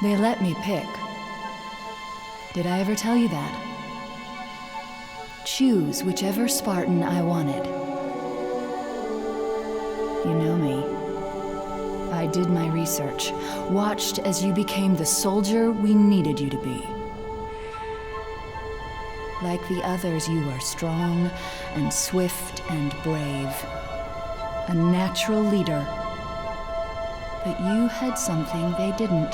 They let me pick. Did I ever tell you that? Choose whichever Spartan I wanted. You know me. I did my research, watched as you became the soldier we needed you to be. Like the others, you are strong and swift and brave. A natural leader. But you had something they didn't.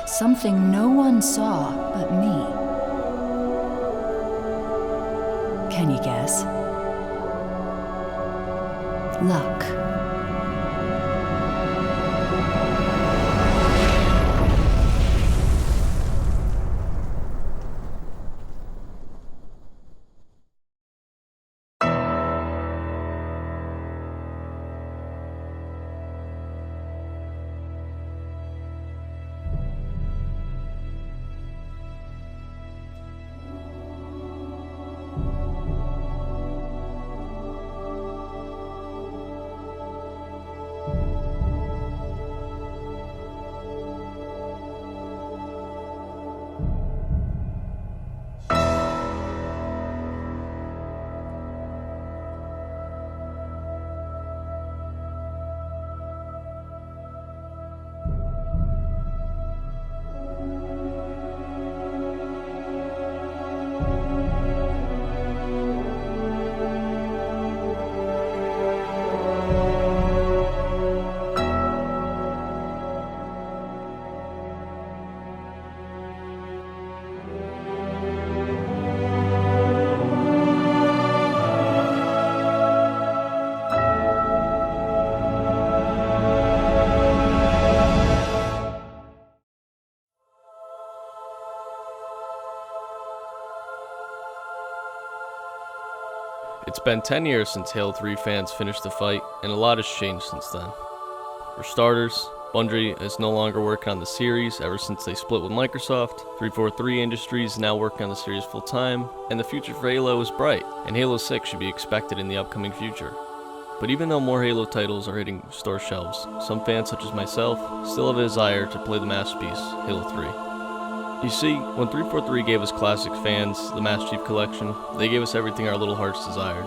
Something no one saw but me. Can you guess? Luck. It's been 10 years since Halo 3 fans finished the fight, and a lot has changed since then. For starters, Bungie is no longer working on the series ever since they split with Microsoft. 343 Industries is now working on the series full-time, and the future for Halo is bright, and Halo 6 should be expected in the upcoming future. But even though more Halo titles are hitting store shelves, some fans such as myself still have a desire to play the masterpiece, Halo 3. You see, when 343 gave us classic fans the Master Chief Collection, they gave us everything our little hearts desired.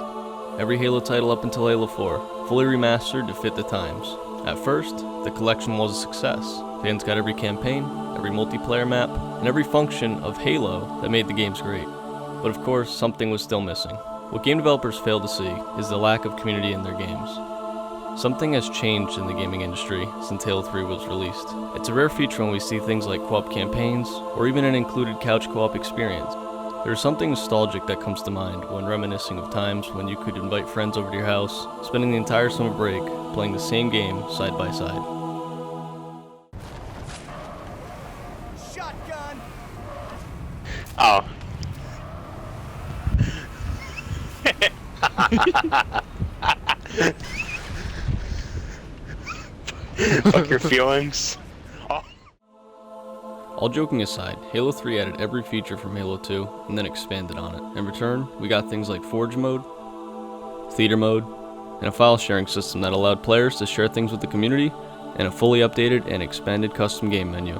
Every Halo title up until Halo 4, fully remastered to fit the times. At first, the collection was a success. Fans got every campaign, every multiplayer map, and every function of Halo that made the games great. But of course, something was still missing. What game developers failed to see is the lack of community in their games. Something has changed in the gaming industry since Halo 3 was released. It's a rare feature when we see things like co-op campaigns, or even an included couch co-op experience. There's something nostalgic that comes to mind when reminiscing of times when you could invite friends over to your house, spending the entire summer break playing the same game side by side. Shotgun! Oh. Fuck your feelings. Oh. All joking aside, Halo 3 added every feature from Halo 2 and then expanded on it. In return, we got things like Forge mode, Theater mode, and a file sharing system that allowed players to share things with the community, and a fully updated and expanded custom game menu.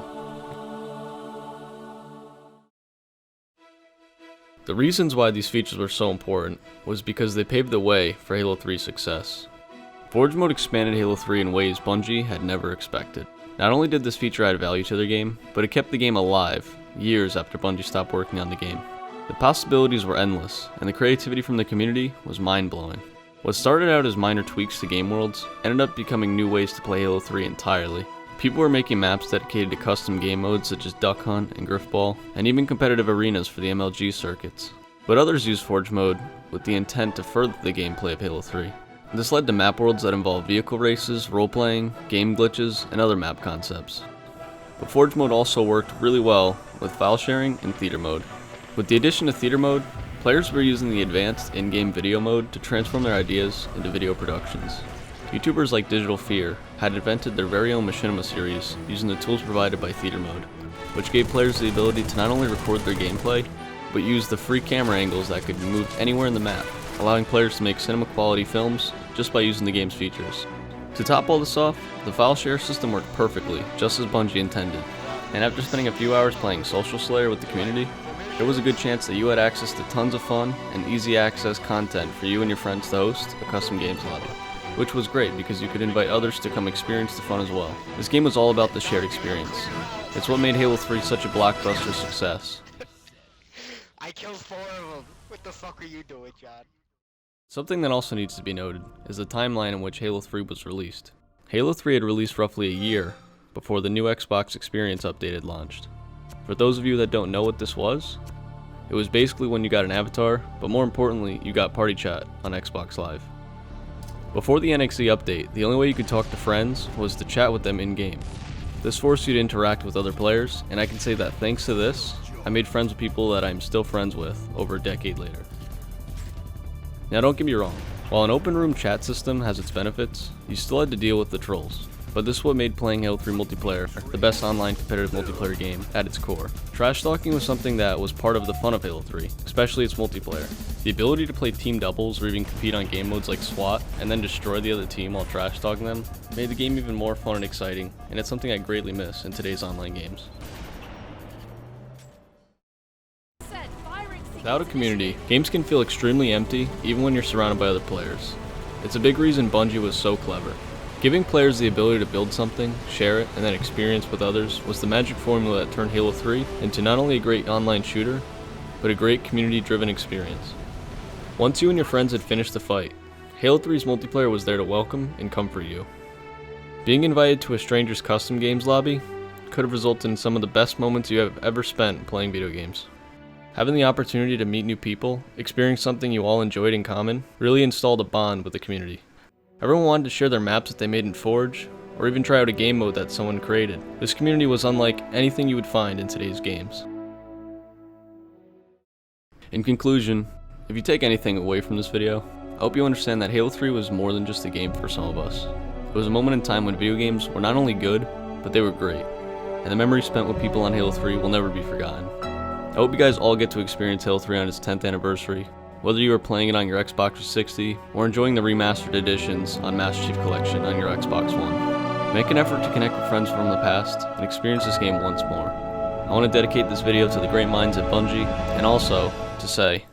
The reasons why these features were so important was because they paved the way for Halo 3's success. Forge mode expanded Halo 3 in ways Bungie had never expected. Not only did this feature add value to their game, but it kept the game alive years after Bungie stopped working on the game. The possibilities were endless, and the creativity from the community was mind-blowing. What started out as minor tweaks to game worlds ended up becoming new ways to play Halo 3 entirely. People were making maps dedicated to custom game modes such as Duck Hunt and Griffball, and even competitive arenas for the MLG circuits. But others used Forge mode with the intent to further the gameplay of Halo 3. This led to map worlds that involved vehicle races, role-playing, game glitches, and other map concepts. But Forge mode also worked really well with file sharing and Theater mode. With the addition of Theater mode, players were using the advanced in-game video mode to transform their ideas into video productions. YouTubers like Digital Fear had invented their very own Machinima series using the tools provided by Theater mode, which gave players the ability to not only record their gameplay, but use the free camera angles that could be moved anywhere in the map, allowing players to make cinema-quality films just by using the game's features. To top all this off, the file share system worked perfectly, just as Bungie intended. And after spending a few hours playing Social Slayer with the community, there was a good chance that you had access to tons of fun and easy access content for you and your friends to host a custom games lobby, which was great because you could invite others to come experience the fun as well. This game was all about the shared experience. It's what made Halo 3 such a blockbuster success. I killed 4 of them. What the fuck are you doing, John? Something that also needs to be noted is the timeline in which Halo 3 was released. Halo 3 had released roughly a year before the new Xbox Experience update had launched. For those of you that don't know what this was, it was basically when you got an avatar, but more importantly, you got party chat on Xbox Live. Before the NXE update, the only way you could talk to friends was to chat with them in-game. This forced you to interact with other players, and I can say that thanks to this, I made friends with people that I'm still friends with over a decade later. Now don't get me wrong, while an open room chat system has its benefits, you still had to deal with the trolls. But this is what made playing Halo 3 multiplayer the best online competitive multiplayer game at its core. Trash talking was something that was part of the fun of Halo 3, especially its multiplayer. The ability to play team doubles or even compete on game modes like SWAT and then destroy the other team while trash talking them made the game even more fun and exciting, and it's something I greatly miss in today's online games. Without a community, games can feel extremely empty even when you're surrounded by other players. It's a big reason Bungie was so clever. Giving players the ability to build something, share it, and then experience with others was the magic formula that turned Halo 3 into not only a great online shooter, but a great community-driven experience. Once you and your friends had finished the fight, Halo 3's multiplayer was there to welcome and comfort you. Being invited to a stranger's custom games lobby could have resulted in some of the best moments you have ever spent playing video games. Having the opportunity to meet new people, experience something you all enjoyed in common, really installed a bond with the community. Everyone wanted to share their maps that they made in Forge, or even try out a game mode that someone created. This community was unlike anything you would find in today's games. In conclusion, if you take anything away from this video, I hope you understand that Halo 3 was more than just a game for some of us. It was a moment in time when video games were not only good, but they were great, and the memories spent with people on Halo 3 will never be forgotten. I hope you guys all get to experience Halo 3 on its 10th anniversary, whether you are playing it on your Xbox 360 or enjoying the remastered editions on Master Chief Collection on your Xbox One. Make an effort to connect with friends from the past and experience this game once more. I want to dedicate this video to the great minds at Bungie, and also to say,